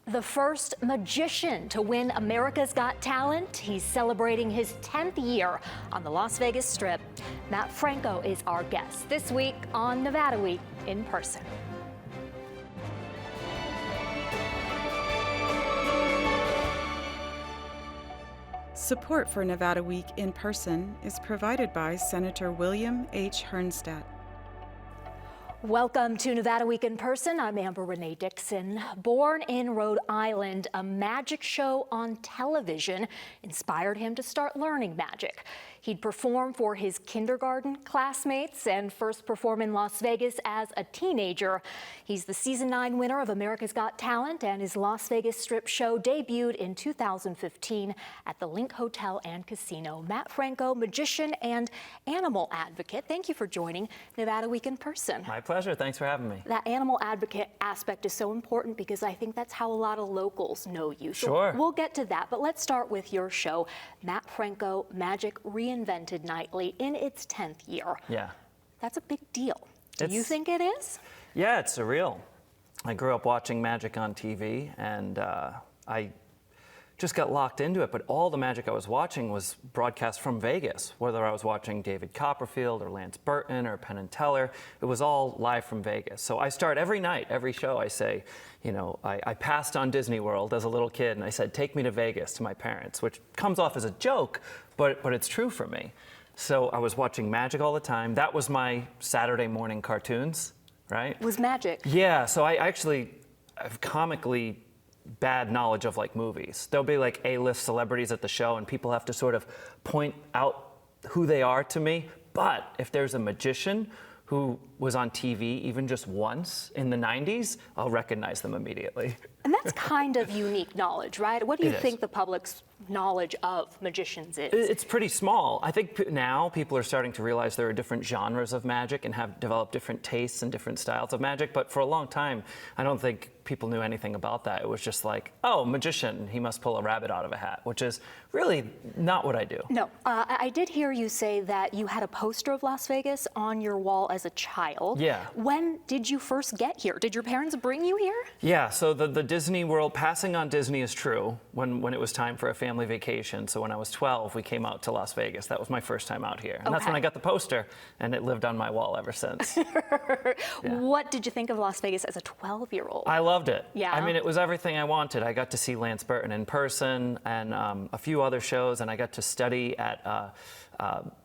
The first magician to win America's Got Talent. He's celebrating his 10th year on the Las Vegas Strip. Mat Franco is our guest this week on Nevada Week in Person. Support for Nevada Week in Person is provided by Senator William H. Hernstat. Welcome to Nevada Week in Person. I'm Amber Renee Dixon. Born in Rhode Island, a magic show on television inspired him to start learning magic. He'd perform for his kindergarten classmates and first perform in Las Vegas as a teenager. He's the season 9 winner of America's Got Talent, and his Las Vegas Strip show debuted in 2015 at the Link Hotel and Casino. Mat Franco, magician and animal advocate. Thank you for joining Nevada Week in Person. My pleasure. Thanks for having me. That animal advocate aspect is so important because I think that's how a lot of locals know you. So Sure. We'll get to that, but let's start with your show, Mat Franco Magic Reinvented Nightly, in its 10th year. Yeah. That's a big deal. Do you think it is? Yeah, it's surreal. I grew up watching magic on TV, and I just got locked into it, but all the magic I was watching was broadcast from Vegas. Whether I was watching David Copperfield or Lance Burton or Penn and Teller, it was all live from Vegas. So I start every night, every show, I say, you know, I passed on Disney World as a little kid, and I said, take me to Vegas to my parents, which comes off as a joke, but it's true for me. So I was watching magic all the time. That was my Saturday morning cartoons, right? Was magic. Yeah, so I actually have comically bad knowledge of like movies. There'll be like A-list celebrities at the show and people have to sort of point out who they are to me. But if there's a magician who was on TV even just once in the 90s, I'll recognize them immediately. And that's kind of unique knowledge, right? What do you It is. think the public's knowledge of magicians is? It's pretty small. I think now people are starting to realize there are different genres of magic and have developed different tastes and different styles of magic. But for a long time, I don't think people knew anything about that. It was just like, oh, magician, he must pull a rabbit out of a hat, which is really not what I do. No, I did hear you say that you had a poster of Las Vegas on your wall as a child. Yeah. When did you first get here? Did your parents bring you here? Yeah, so the Disney World, passing on Disney is true when it was time for a family vacation. So when I was 12, we came out to Las Vegas. That was my first time out here. And that's when I got the poster, and it lived on my wall ever since. Yeah. What did you think of Las Vegas as a 12-year-old? I loved it. Yeah. I mean, it was everything I wanted. I got to see Lance Burton in person and a few other shows, and I got to study at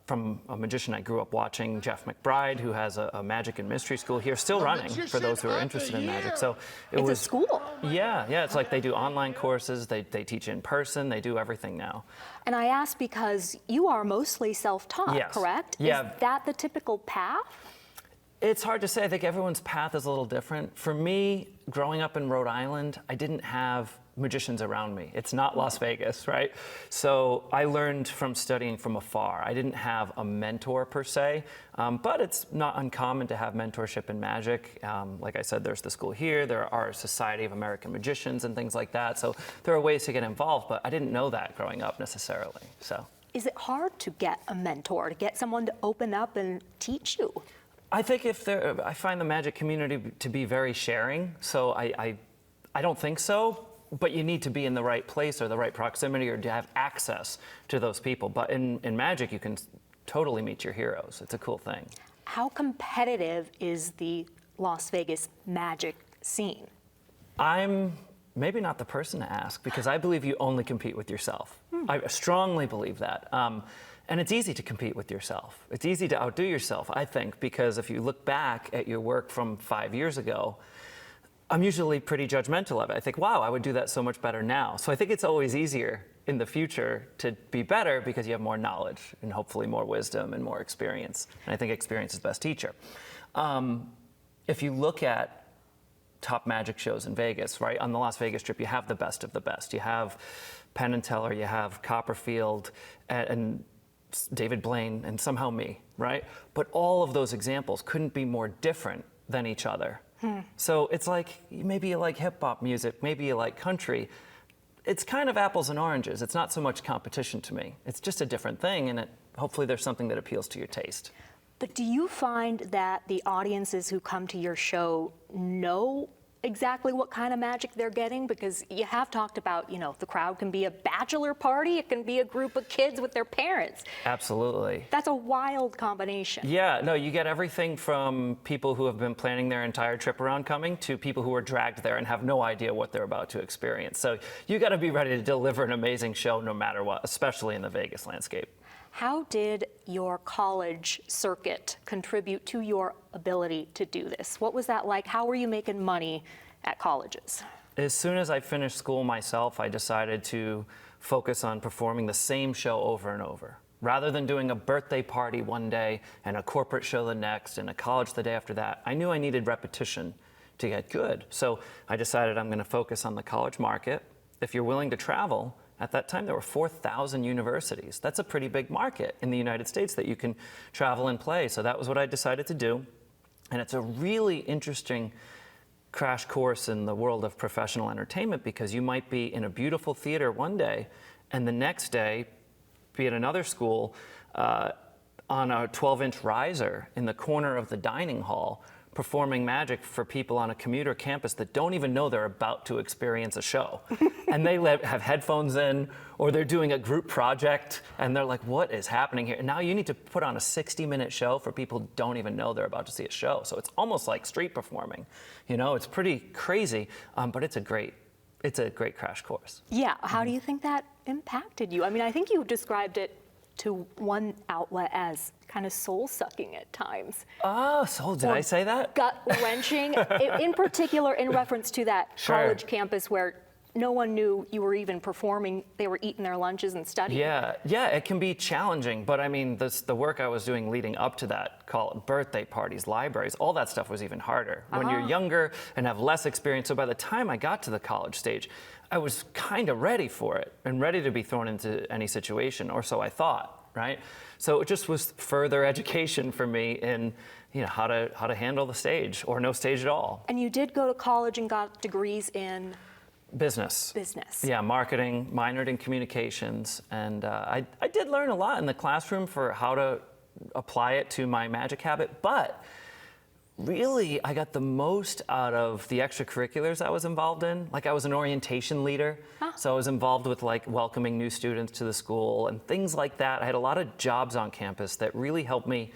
from a magician I grew up watching, Jeff McBride, who has a magic and mystery school here, still running for those who are interested in magic. So It's a school. Yeah, it's like they do online courses, they teach in person, they do everything now. And I ask because you are mostly self-taught, Yes. correct? Yeah. Is that the typical path? It's hard to say. I think everyone's path is a little different. For me, growing up in Rhode Island, I didn't have magicians around me. It's not Las Vegas, right? So I learned from studying from afar. I didn't have a mentor per se, but it's not uncommon to have mentorship in magic. Like I said, there's the school here, there are a Society of American Magicians and things like that. So there are ways to get involved, but I didn't know that growing up necessarily, so. Is it hard to get a mentor, to get someone to open up and teach you? I think I find the magic community to be very sharing, so I don't think so, but you need to be in the right place or the right proximity or to have access to those people. But in magic, you can totally meet your heroes. It's a cool thing. How competitive is the Las Vegas magic scene? I'm maybe not the person to ask because I believe you only compete with yourself. I strongly believe that. And it's easy to compete with yourself. It's easy to outdo yourself, I think, because if you look back at your work from 5 years ago, I'm usually pretty judgmental of it. I think, wow, I would do that so much better now. So I think it's always easier in the future to be better because you have more knowledge and hopefully more wisdom and more experience. And I think experience is the best teacher. If you look at top magic shows in Vegas, right, on the Las Vegas Strip, you have the best of the best. You have Penn and Teller, you have Copperfield, and David Blaine, and somehow me, right? But all of those examples couldn't be more different than each other. So it's like, maybe you like hip hop music, maybe you like country. It's kind of apples and oranges. It's not so much competition to me. It's just a different thing, and hopefully there's something that appeals to your taste. But do you find that the audiences who come to your show know exactly what kind of magic they're getting? Because you have talked about, the crowd can be a bachelor party, it can be a group of kids with their parents. Absolutely. That's a wild combination. Yeah, no, you get everything from people who have been planning their entire trip around coming to people who are dragged there and have no idea what they're about to experience. So you got to be ready to deliver an amazing show no matter what, especially in the Vegas landscape. How did your college circuit contribute to your ability to do this? What was that like? How were you making money at colleges? As soon as I finished school myself, I decided to focus on performing the same show over and over. Rather than doing a birthday party one day and a corporate show the next and a college the day after that, I knew I needed repetition to get good. So I decided I'm going to focus on the college market. If you're willing to travel, at that time there were 4,000 universities. That's a pretty big market in the United States that you can travel and play. So that was what I decided to do. And it's a really interesting crash course in the world of professional entertainment, because you might be in a beautiful theater one day and the next day be at another school on a 12-inch riser in the corner of the dining hall performing magic for people on a commuter campus that don't even know they're about to experience a show. And they have headphones in, or they're doing a group project, and they're like, what is happening here? And now you need to put on a 60-minute show for people who don't even know they're about to see a show. So it's almost like street performing. It's pretty crazy, but it's a great crash course. Yeah, how do you think that impacted you? I mean, I think you described it to one outlet as kind of soul-sucking at times. Oh, did I say that? Gut-wrenching, in particular in reference to that Sure. college campus where no one knew you were even performing. They were eating their lunches and studying. Yeah, it can be challenging, but I mean, the work I was doing leading up to that, call it birthday parties, libraries, all that stuff was even harder. When you're younger and have less experience, so by the time I got to the college stage, I was kind of ready for it and ready to be thrown into any situation, or so I thought, right? So it just was further education for me in how to handle the stage or no stage at all. And you did go to college and got degrees in Business. Yeah, marketing, minored in communications. And I did learn a lot in the classroom for how to apply it to my magic habit, but really I got the most out of the extracurriculars I was involved in. Like I was an orientation leader, so I was involved with like welcoming new students to the school and things like that. I had a lot of jobs on campus that really helped me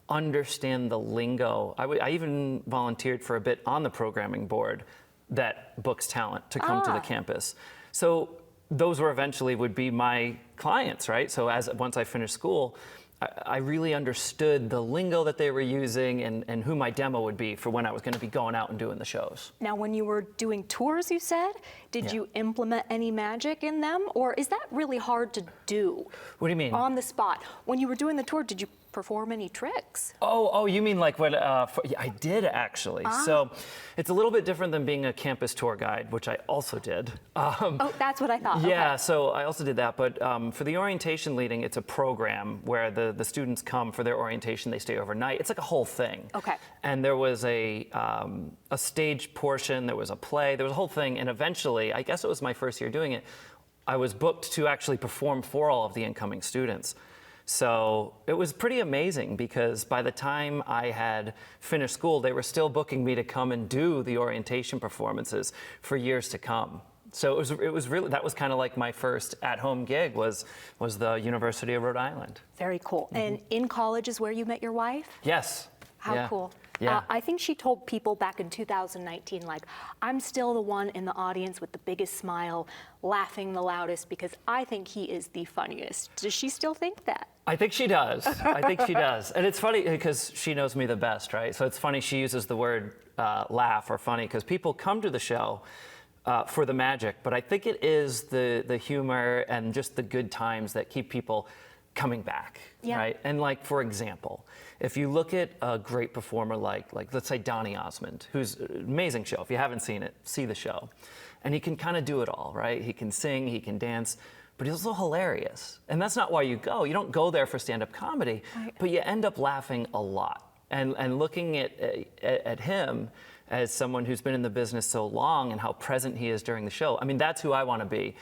understand the lingo. I even volunteered for a bit on the programming board that books talent to come to the campus. So those would be my clients, right? So once I finished school, I really understood the lingo that they were using and who my demo would be for when I was going to be going out and doing the shows. Now, when you were doing tours, you said, did you implement any magic in them? Or is that really hard to do? What do you mean? On the spot. When you were doing the tour, did you perform any tricks? Oh, you mean like what? Yeah, I did actually. So it's a little bit different than being a campus tour guide, which I also did. That's what I thought. Yeah, Okay. so I also did that. But for the orientation leading, it's a program where the students come for their orientation. They stay overnight. It's like a whole thing. Okay. And there was a stage portion. There was a play. There was a whole thing. And eventually, I guess it was my first year doing it, I was booked to actually perform for all of the incoming students. So it was pretty amazing because by the time I had finished school, they were still booking me to come and do the orientation performances for years to come. So it was really, that was kind of like my first at-home gig was the University of Rhode Island. Very cool. And in college is where you met your wife? Yes. How cool. Yeah. I think she told people back in 2019, like, I'm still the one in the audience with the biggest smile, laughing the loudest because I think he is the funniest. Does she still think that? I think she does. I think she does. And it's funny because she knows me the best, right? So it's funny she uses the word laugh or funny because people come to the show for the magic, but I think it is the humor and just the good times that keep people coming back, right? And like, for example, if you look at a great performer like let's say Donny Osmond, who's an amazing show. If you haven't seen it, see the show. And he can kind of do it all, right? He can sing, he can dance, but he's also hilarious. And that's not why you go. You don't go there for stand-up comedy, but you end up laughing a lot. And looking at him as someone who's been in the business so long and how present he is during the show, I mean, that's who I want to be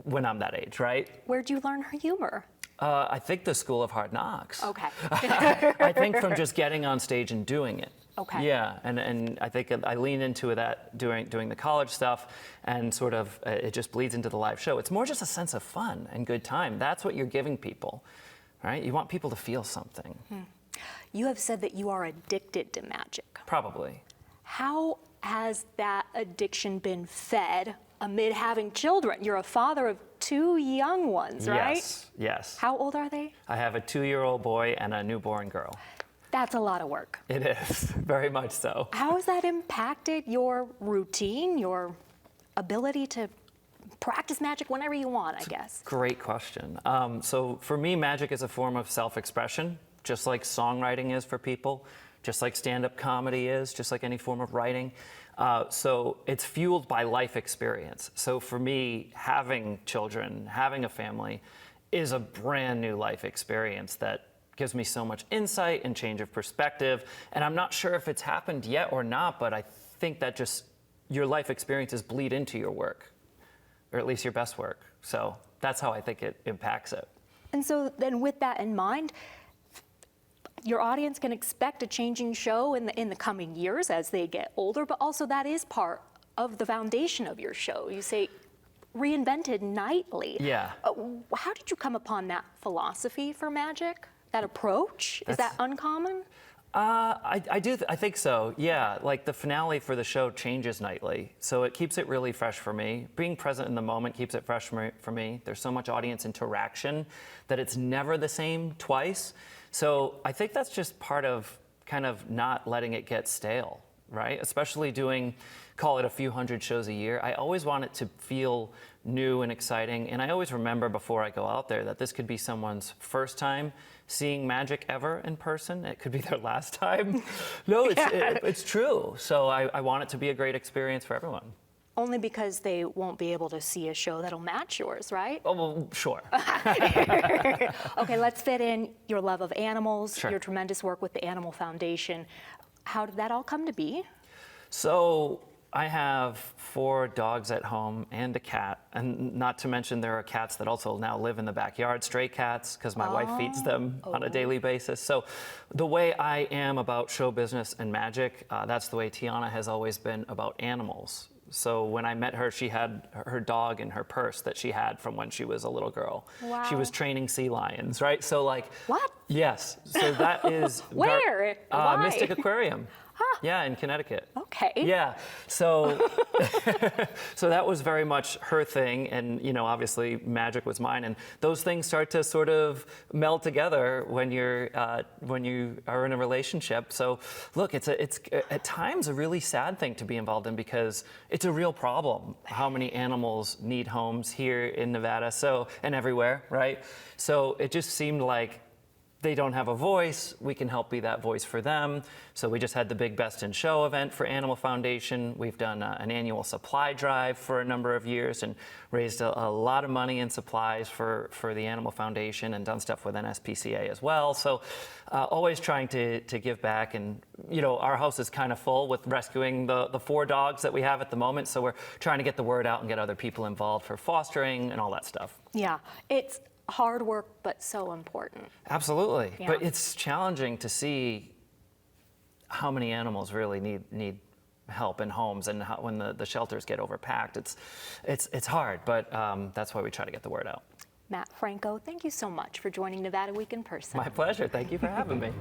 when I'm that age, right? Where'd you learn her humor? I think the School of Hard Knocks. Okay. I think from just getting on stage and doing it. Okay. Yeah, and I think I lean into that doing the college stuff, and sort of it just bleeds into the live show. It's more just a sense of fun and good time. That's what you're giving people, right? You want people to feel something. You have said that you are addicted to magic. Probably. How has that addiction been fed amid having children? You're a father of 2 young ones, right? Yes. How old are they? I have a 2-year-old boy and a newborn girl. That's a lot of work. It is, very much so. How has that impacted your routine, your ability to practice magic whenever you want, I guess? Great question. So for me, magic is a form of self-expression, just like songwriting is for people, just like stand-up comedy is, just like any form of writing. So it's fueled by life experience. So for me, having children, having a family is a brand new life experience that gives me so much insight and change of perspective. And I'm not sure if it's happened yet or not, but I think that just your life experiences bleed into your work, or at least your best work. So that's how I think it impacts it. And so then with that in mind, your audience can expect a changing show in the coming years as they get older, but also that is part of the foundation of your show. You say reinvented nightly. Yeah. How did you come upon that philosophy for magic? That approach? Is that uncommon? I think so, yeah. Like the finale for the show changes nightly, so it keeps it really fresh for me. Being present in the moment keeps it fresh for me. There's so much audience interaction that it's never the same twice. So I think that's just part of kind of not letting it get stale, right? Especially doing, call it a few hundred shows a year. I always want it to feel new and exciting, and I always remember before I go out there that this could be someone's first time seeing magic ever in person. It could be their last time. No, it's true. So I want it to be a great experience for everyone. Only because they won't be able to see a show that'll match yours, right? Oh, well, sure. Okay, let's fit in your love of animals, Sure. your tremendous work with the Animal Foundation. How did that all come to be? So I have 4 dogs at home and a cat, and not to mention there are cats that also now live in the backyard, stray cats, because my wife feeds them on a daily basis. So the way I am about show business and magic, that's the way Tiana has always been about animals. So when I met her, she had her dog in her purse that she had from when she was a little girl. Wow. She was training sea lions, right? So like, What? yes. So that is Where? Why? Mystic Aquarium. Yeah, in Connecticut. Okay. Yeah, so so that was very much her thing, and obviously magic was mine, and those things start to sort of meld together when you are in a relationship. So look, it's at times a really sad thing to be involved in because it's a real problem. How many animals need homes here in Nevada, and everywhere, right? So it just seemed like they don't have a voice, we can help be that voice for them. So we just had the big Best in Show event for Animal Foundation. We've done an annual supply drive for a number of years and raised a lot of money in supplies for the Animal Foundation, and done stuff with NSPCA as well. So always trying to give back, and our house is kind of full with rescuing the 4 dogs that we have at the moment. So we're trying to get the word out and get other people involved for fostering and all that stuff. Yeah, it's hard work, but so important. Absolutely. Yeah. But it's challenging to see how many animals really need help in homes, and when the shelters get overpacked. It's hard, but that's why we try to get the word out. Mat Franco, thank you so much for joining Nevada Week in Person. My pleasure. Thank you for having me.